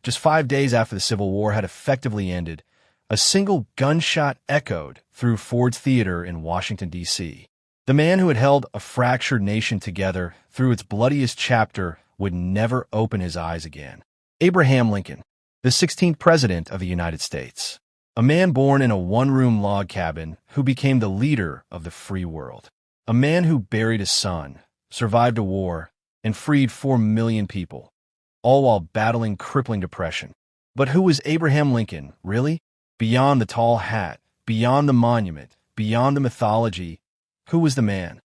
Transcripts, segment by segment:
Just 5 days after the Civil War had effectively ended, a single gunshot echoed through Ford's Theater in Washington, D.C. The man who had held a fractured nation together through its bloodiest chapter would never open his eyes again. Abraham Lincoln, the 16th President of the United States. A man born in a one-room log cabin who became the leader of the free world. A man who buried his son, survived a war, and freed 4 million people, all while battling crippling depression. But who was Abraham Lincoln, really? Beyond the tall hat, beyond the monument, beyond the mythology, who was the man?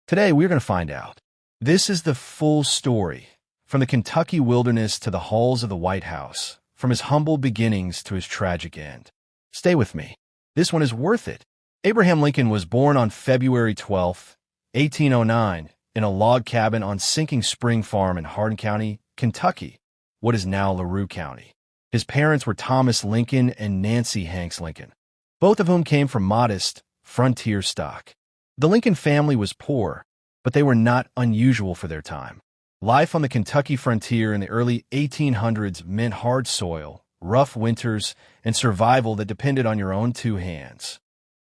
Today, we're going to find out. This is the full story, from the Kentucky wilderness to the halls of the White House, from his humble beginnings to his tragic end. Stay with me. This one is worth it. Abraham Lincoln was born on February 12, 1809, in a log cabin on Sinking Spring Farm in Hardin County, Kentucky, what is now LaRue County. His parents were Thomas Lincoln and Nancy Hanks Lincoln, both of whom came from modest, frontier stock. The Lincoln family was poor, but they were not unusual for their time. Life on the Kentucky frontier in the early 1800s meant hard soil, rough winters, and survival that depended on your own 2 hands.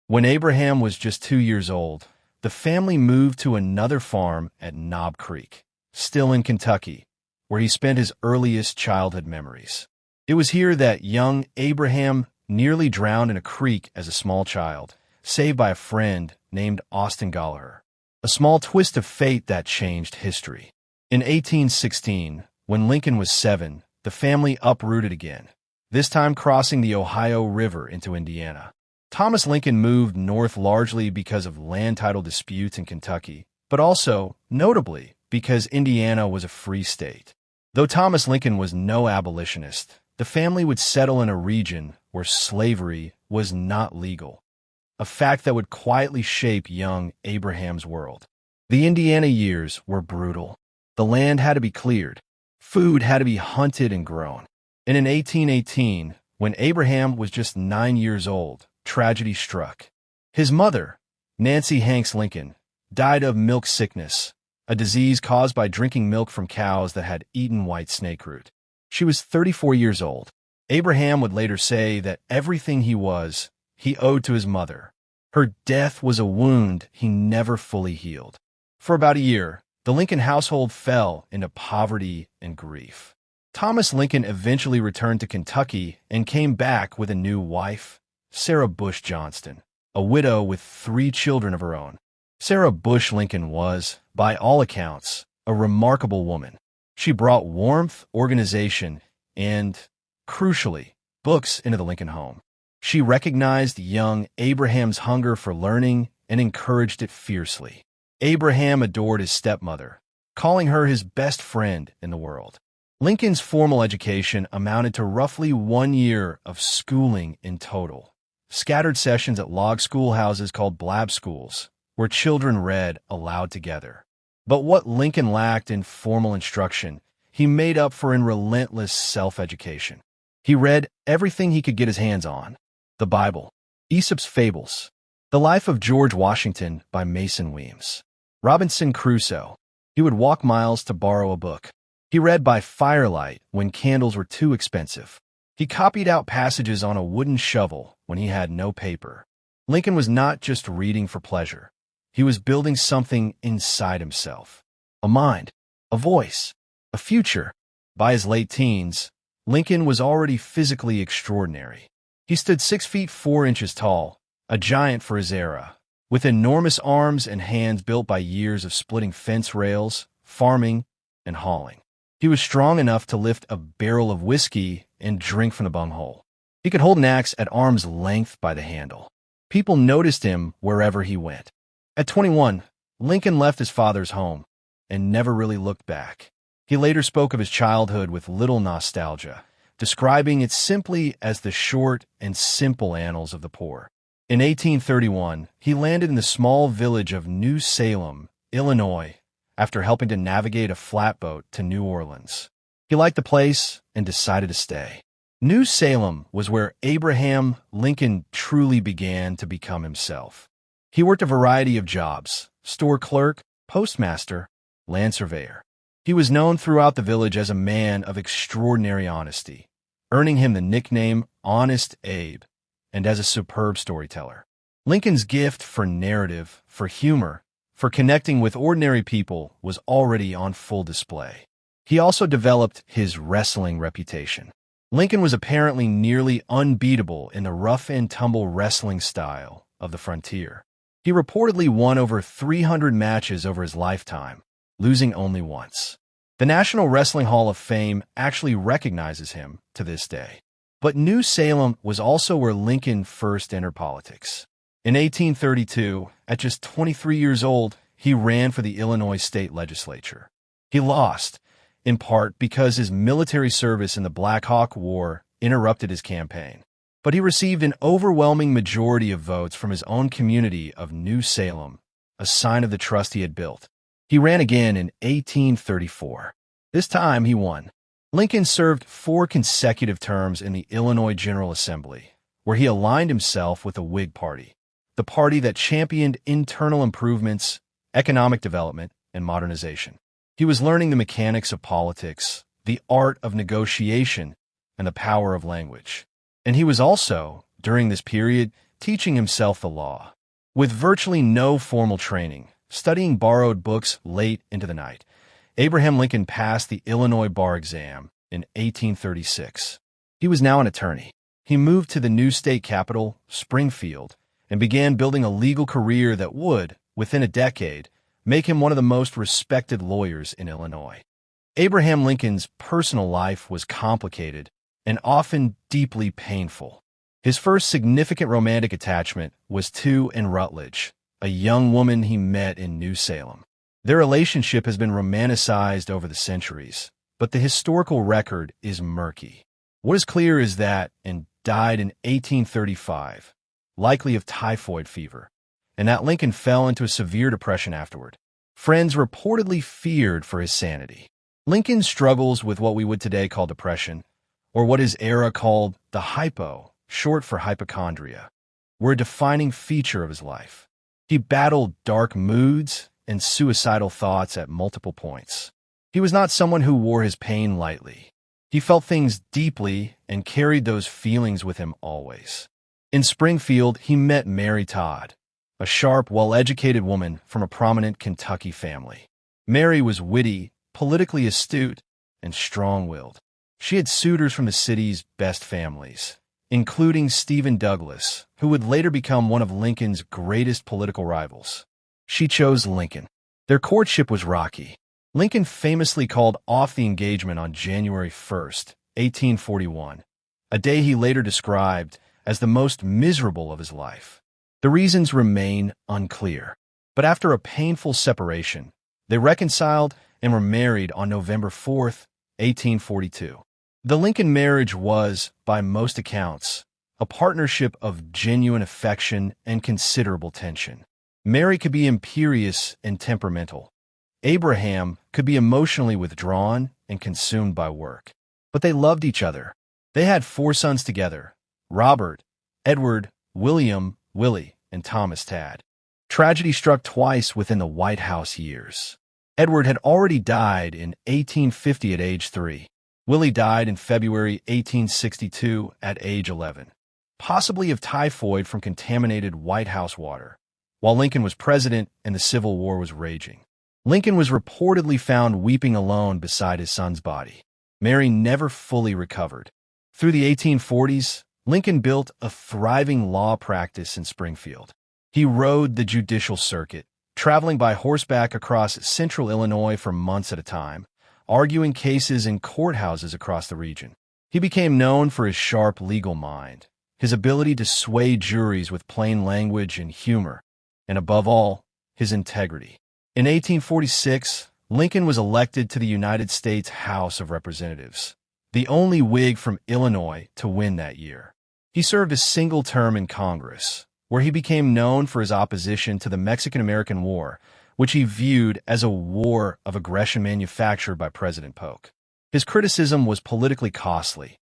When Abraham was just 2 years old, the family moved to another farm at Knob Creek, still in Kentucky, where he spent his earliest childhood memories. It was here that young Abraham nearly drowned in a creek as a small child, saved by a friend named Austin Gallagher. A small twist of fate that changed history. In 1816, when Lincoln was 7, the family uprooted again, this time crossing the Ohio River into Indiana. Thomas Lincoln moved north largely because of land title disputes in Kentucky, but also, notably, because Indiana was a free state. Though Thomas Lincoln was no abolitionist, the family would settle in a region where slavery was not legal, a fact that would quietly shape young Abraham's world. The Indiana years were brutal. The land had to be cleared. Food had to be hunted and grown. And in 1818, when Abraham was just 9 years old, tragedy struck. His mother, Nancy Hanks Lincoln, died of milk sickness, a disease caused by drinking milk from cows that had eaten white snake root. She was 34 years old. Abraham would later say that everything he was, he owed to his mother. Her death was a wound he never fully healed. For about a year, the Lincoln household fell into poverty and grief. Thomas Lincoln eventually returned to Kentucky and came back with a new wife, Sarah Bush Johnston, a widow with 3 children of her own. Sarah Bush Lincoln was, by all accounts, a remarkable woman. She brought warmth, organization, and, crucially, books into the Lincoln home. She recognized young Abraham's hunger for learning and encouraged it fiercely. Abraham adored his stepmother, calling her his best friend in the world. Lincoln's formal education amounted to roughly 1 year of schooling in total. Scattered sessions at log schoolhouses called blab schools, where children read aloud together. But what Lincoln lacked in formal instruction, he made up for in relentless self-education. He read everything he could get his hands on: the Bible, Aesop's Fables, The Life of George Washington by Mason Weems, Robinson Crusoe. He would walk miles to borrow a book. He read by firelight when candles were too expensive. He copied out passages on a wooden shovel when he had no paper. Lincoln was not just reading for pleasure. He was building something inside himself. A mind, a voice, a future. By his late teens, Lincoln was already physically extraordinary. He stood 6 feet 4 inches tall, a giant for his era, with enormous arms and hands built by years of splitting fence rails, farming, and hauling. He was strong enough to lift a barrel of whiskey and drink from the bunghole. He could hold an axe at arm's length by the handle. People noticed him wherever he went. At 21, Lincoln left his father's home and never really looked back. He later spoke of his childhood with little nostalgia, describing it simply as the short and simple annals of the poor. In 1831, he landed in the small village of New Salem, Illinois, after helping to navigate a flatboat to New Orleans. He liked the place and decided to stay. New Salem was where Abraham Lincoln truly began to become himself. He worked a variety of jobs: store clerk, postmaster, land surveyor. He was known throughout the village as a man of extraordinary honesty, earning him the nickname Honest Abe, and as a superb storyteller. Lincoln's gift for narrative, for humor, for connecting with ordinary people was already on full display. He also developed his wrestling reputation. Lincoln was apparently nearly unbeatable in the rough-and-tumble wrestling style of the frontier. He reportedly won over 300 matches over his lifetime, losing only once. The National Wrestling Hall of Fame actually recognizes him to this day. But New Salem was also where Lincoln first entered politics. In 1832, at just 23 years old, he ran for the Illinois state legislature. He lost, in part because his military service in the Black Hawk War interrupted his campaign. But he received an overwhelming majority of votes from his own community of New Salem, a sign of the trust he had built. He ran again in 1834. This time he won. Lincoln served 4 consecutive terms in the Illinois General Assembly, where he aligned himself with the Whig Party, the party that championed internal improvements, economic development, and modernization. He was learning the mechanics of politics, the art of negotiation, and the power of language. And he was also, during this period, teaching himself the law. With virtually no formal training, studying borrowed books late into the night, Abraham Lincoln passed the Illinois bar exam in 1836. He was now an attorney. He moved to the new state capital, Springfield, and began building a legal career that would, within a decade, make him one of the most respected lawyers in Illinois. Abraham Lincoln's personal life was complicated and often deeply painful. His first significant romantic attachment was to Anne Rutledge, a young woman he met in New Salem. Their relationship has been romanticized over the centuries, but the historical record is murky. What is clear is that Anne died in 1835, likely of typhoid fever, and that Lincoln fell into a severe depression afterward. Friends reportedly feared for his sanity. Lincoln struggles with what we would today call depression, or what his era called the hypo, short for hypochondria, were a defining feature of his life. He battled dark moods and suicidal thoughts at multiple points. He was not someone who wore his pain lightly. He felt things deeply and carried those feelings with him always. In Springfield, he met Mary Todd, a sharp, well-educated woman from a prominent Kentucky family. Mary was witty, politically astute, and strong-willed. She had suitors from the city's best families, including Stephen Douglas, who would later become one of Lincoln's greatest political rivals. She chose Lincoln. Their courtship was rocky. Lincoln famously called off the engagement on January 1st, 1841, a day he later described as the most miserable of his life. The reasons remain unclear, but after a painful separation, they reconciled and were married on November 4th, 1842. The Lincoln marriage was, by most accounts, a partnership of genuine affection and considerable tension. Mary could be imperious and temperamental. Abraham could be emotionally withdrawn and consumed by work. But they loved each other. They had 4 sons together: Robert, Edward, William, Willie, and Thomas Tad. Tragedy struck twice within the White House years. Edward had already died in 1850 at age 3. Willie died in February 1862 at age 11, possibly of typhoid from contaminated White House water, while Lincoln was president and the Civil War was raging. Lincoln was reportedly found weeping alone beside his son's body. Mary never fully recovered. Through the 1840s, Lincoln built a thriving law practice in Springfield. He rode the judicial circuit, traveling by horseback across central Illinois for months at a time, arguing cases in courthouses across the region. He became known for his sharp legal mind, his ability to sway juries with plain language and humor, and above all, his integrity. In 1846, Lincoln was elected to the United States House of Representatives, the only Whig from Illinois to win that year. He served a single term in Congress, where he became known for his opposition to the Mexican-American War, which he viewed as a war of aggression manufactured by President Polk. His criticism was politically costly.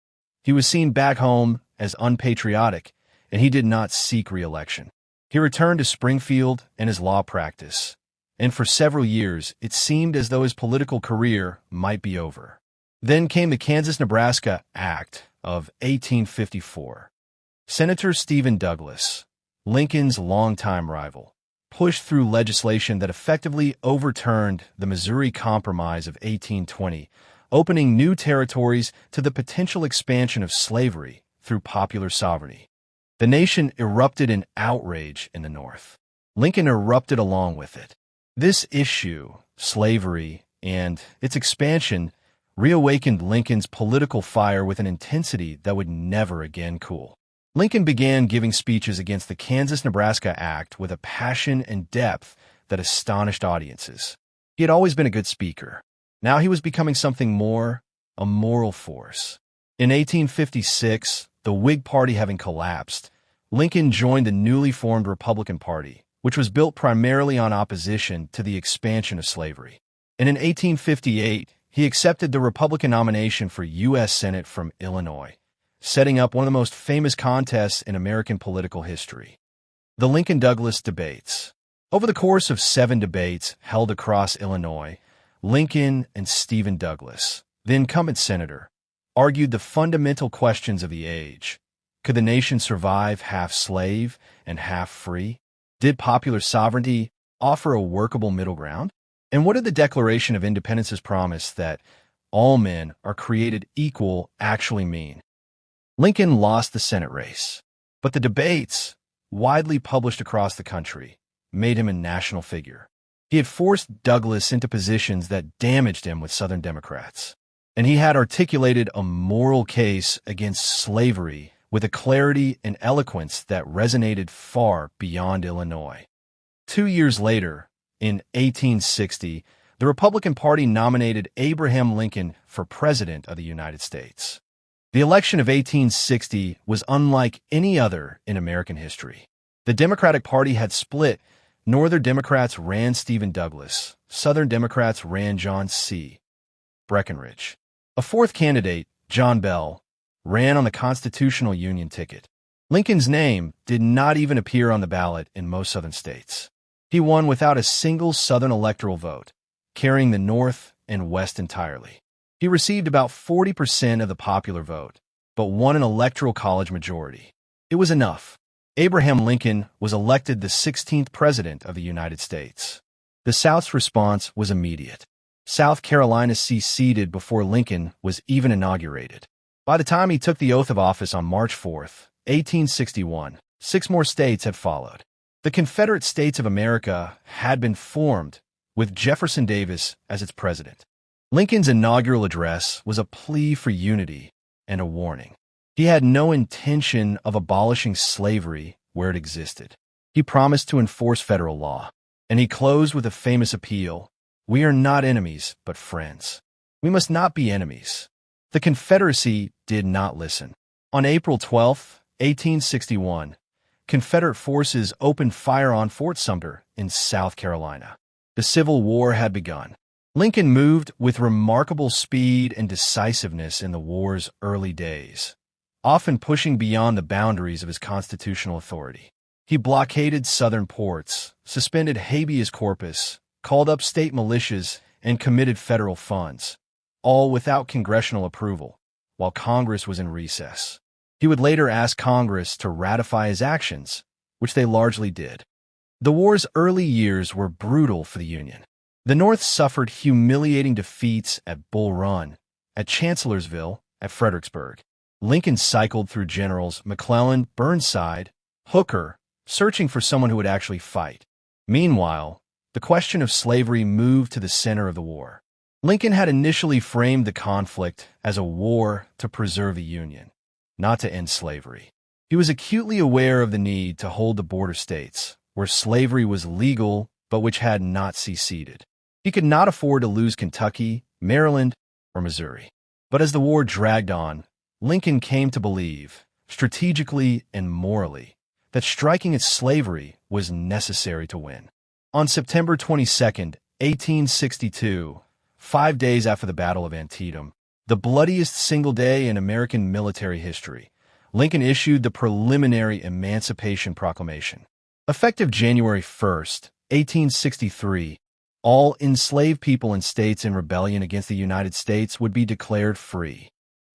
He was seen back home as unpatriotic, and he did not seek re-election. He returned to Springfield and his law practice, and for several years it seemed as though his political career might be over. Then came the Kansas-Nebraska Act, of 1854. Senator Stephen Douglas, Lincoln's longtime rival, pushed through legislation that effectively overturned the Missouri Compromise of 1820, opening new territories to the potential expansion of slavery through popular sovereignty. The nation erupted in outrage in the North. Lincoln erupted along with it. This issue, slavery, and its expansion reawakened Lincoln's political fire with an intensity that would never again cool. Lincoln began giving speeches against the Kansas-Nebraska Act with a passion and depth that astonished audiences. He had always been a good speaker. Now he was becoming something more, a moral force. In 1856, the Whig Party having collapsed, Lincoln joined the newly formed Republican Party, which was built primarily on opposition to the expansion of slavery. And in 1858, he accepted the Republican nomination for U.S. Senate from Illinois, setting up one of the most famous contests in American political history. The Lincoln-Douglas debates. Over the course of 7 debates held across Illinois, Lincoln and Stephen Douglas, the incumbent senator, argued the fundamental questions of the age. Could the nation survive half slave and half free? Did popular sovereignty offer a workable middle ground? And what did the Declaration of Independence's promise that all men are created equal actually mean? Lincoln lost the Senate race, but the debates, widely published across the country, made him a national figure. He had forced Douglas into positions that damaged him with Southern Democrats, and he had articulated a moral case against slavery with a clarity and eloquence that resonated far beyond Illinois. 2 years later, in 1860, the Republican Party nominated Abraham Lincoln for President of the United States. The election of 1860 was unlike any other in American history. The Democratic Party had split. Northern Democrats ran Stephen Douglas. Southern Democrats ran John C. Breckinridge. A fourth candidate, John Bell, ran on the Constitutional Union ticket. Lincoln's name did not even appear on the ballot in most Southern states. He won without a single Southern electoral vote, carrying the North and West entirely. He received about 40% of the popular vote, but won an electoral college majority. It was enough. Abraham Lincoln was elected the 16th President of the United States. The South's response was immediate. South Carolina seceded before Lincoln was even inaugurated. By the time he took the oath of office on March 4, 1861, 6 more states had followed. The Confederate States of America had been formed, with Jefferson Davis as its president. Lincoln's inaugural address was a plea for unity and a warning. He had no intention of abolishing slavery where it existed. He promised to enforce federal law, and he closed with a famous appeal: "We are not enemies, but friends. We must not be enemies." The Confederacy did not listen. On April 12, 1861, Confederate forces opened fire on Fort Sumter in South Carolina. The Civil War had begun. Lincoln moved with remarkable speed and decisiveness in the war's early days, often pushing beyond the boundaries of his constitutional authority. He blockaded Southern ports, suspended habeas corpus, called up state militias, and committed federal funds, all without congressional approval, while Congress was in recess. He would later ask Congress to ratify his actions, which they largely did. The war's early years were brutal for the Union. The North suffered humiliating defeats at Bull Run, at Chancellorsville, at Fredericksburg. Lincoln cycled through Generals McClellan, Burnside, Hooker, searching for someone who would actually fight. Meanwhile, the question of slavery moved to the center of the war. Lincoln had initially framed the conflict as a war to preserve the Union, not to end slavery. He was acutely aware of the need to hold the border states, where slavery was legal but which had not seceded. He could not afford to lose Kentucky, Maryland, or Missouri. But as the war dragged on, Lincoln came to believe, strategically and morally, that striking at slavery was necessary to win. On September 22, 1862, 5 days after the Battle of Antietam, the bloodiest single day in American military history, Lincoln issued the preliminary Emancipation Proclamation. Effective January 1, 1863, all enslaved people in states in rebellion against the United States would be declared free.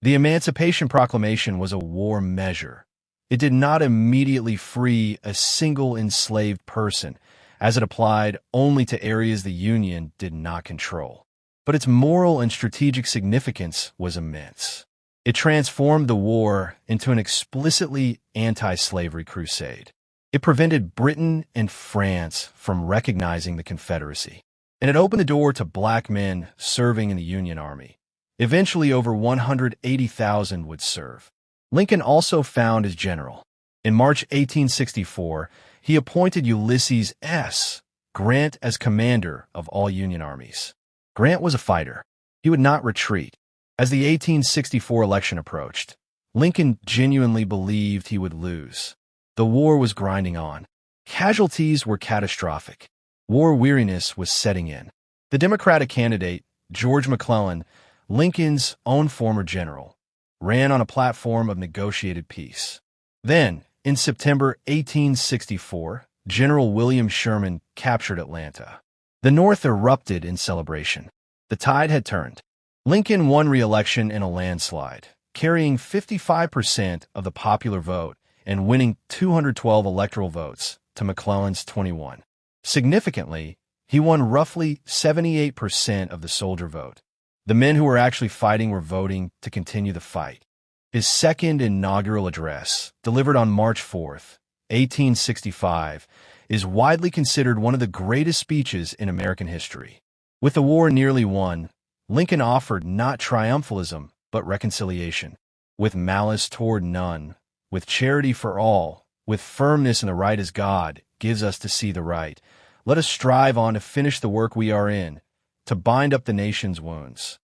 The Emancipation Proclamation was a war measure. It did not immediately free a single enslaved person, as it applied only to areas the Union did not control. But its moral and strategic significance was immense. It transformed the war into an explicitly anti-slavery crusade. It prevented Britain and France from recognizing the Confederacy, and it opened the door to black men serving in the Union Army. Eventually, over 180,000 would serve. Lincoln also found his general. In March 1864, he appointed Ulysses S. Grant as commander of all Union armies. Grant was a fighter. He would not retreat. As the 1864 election approached, Lincoln genuinely believed he would lose. The war was grinding on. Casualties were catastrophic. War weariness was setting in. The Democratic candidate, George McClellan, Lincoln's own former general, ran on a platform of negotiated peace. Then, in September 1864, General William Sherman captured Atlanta. The North erupted in celebration. The tide had turned. Lincoln won re-election in a landslide, carrying 55% of the popular vote and winning 212 electoral votes to McClellan's 21. Significantly, he won roughly 78% of the soldier vote. The men who were actually fighting were voting to continue the fight. His second inaugural address, delivered on March 4th, 1865, is widely considered one of the greatest speeches in American history. With the war nearly won, Lincoln offered not triumphalism, but reconciliation. With malice toward none, with charity for all, with firmness in the right as God gives us to see the right, let us strive on to finish the work we are in, to bind up the nation's wounds.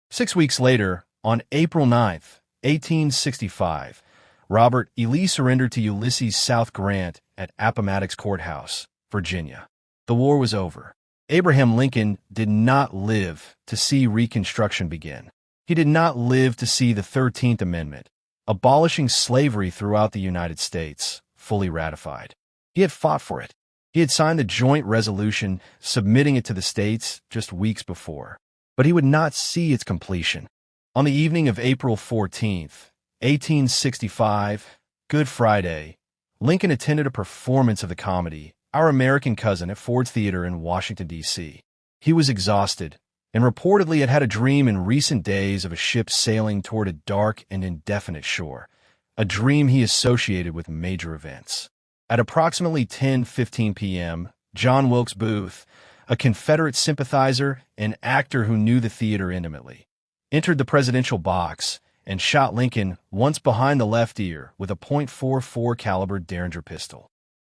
6 weeks later, on April 9th, 1865, Robert E. Lee surrendered to Ulysses South Grant at Appomattox Courthouse, Virginia. The war was over. Abraham Lincoln did not live to see Reconstruction begin. He did not live to see the 13th Amendment, abolishing slavery throughout the United States, fully ratified. He had fought for it. He had signed the joint resolution, submitting it to the states just weeks before. But he would not see its completion. On the evening of April 14th, 1865, Good Friday, Lincoln attended a performance of the comedy Our American Cousin at Ford's Theater in Washington, D.C. He was exhausted, and reportedly had had a dream in recent days of a ship sailing toward a dark and indefinite shore, a dream he associated with major events. At approximately 10:15 p.m., John Wilkes Booth, a Confederate sympathizer and actor who knew the theater intimately, entered the presidential box and shot Lincoln once behind the left ear with a .44 caliber Derringer pistol.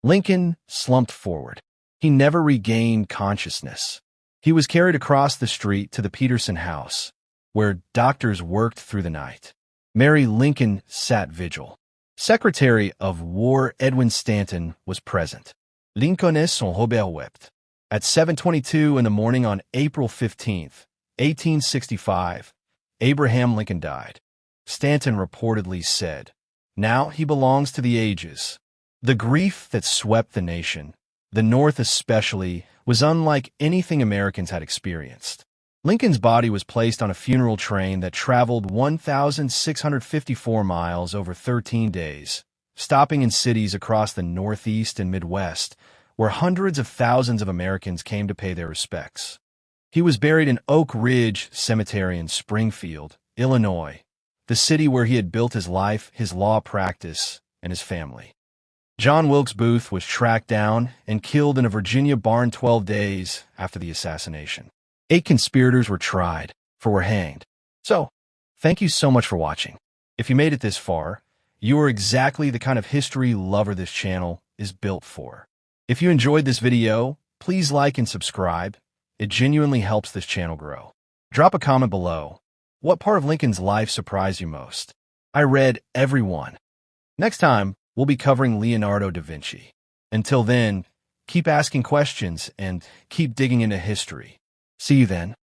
Lincoln slumped forward. He never regained consciousness. He was carried across the street to the Peterson house, where doctors worked through the night. Mary Lincoln sat vigil. Secretary of War Edwin Stanton was present. Lincoln son Robert wept. At 7:22 in the morning on April 15th, 1865, Abraham Lincoln died. Stanton reportedly said, "Now he belongs to the ages." The grief that swept the nation, the North especially, was unlike anything Americans had experienced. Lincoln's body was placed on a funeral train that traveled 1,654 miles over 13 days, stopping in cities across the Northeast and Midwest, where hundreds of thousands of Americans came to pay their respects. He was buried in Oak Ridge Cemetery in Springfield, Illinois, the city where he had built his life, his law practice, and his family. John Wilkes Booth was tracked down and killed in a Virginia barn 12 days after the assassination. 8 conspirators were tried, 4 were hanged. So, thank you so much for watching. If you made it this far, you are exactly the kind of history lover this channel is built for. If you enjoyed this video, please like and subscribe. It genuinely helps this channel grow. Drop a comment below. What part of Lincoln's life surprised you most? I read every one. Next time, we'll be covering Leonardo da Vinci. Until then, keep asking questions and keep digging into history. See you then.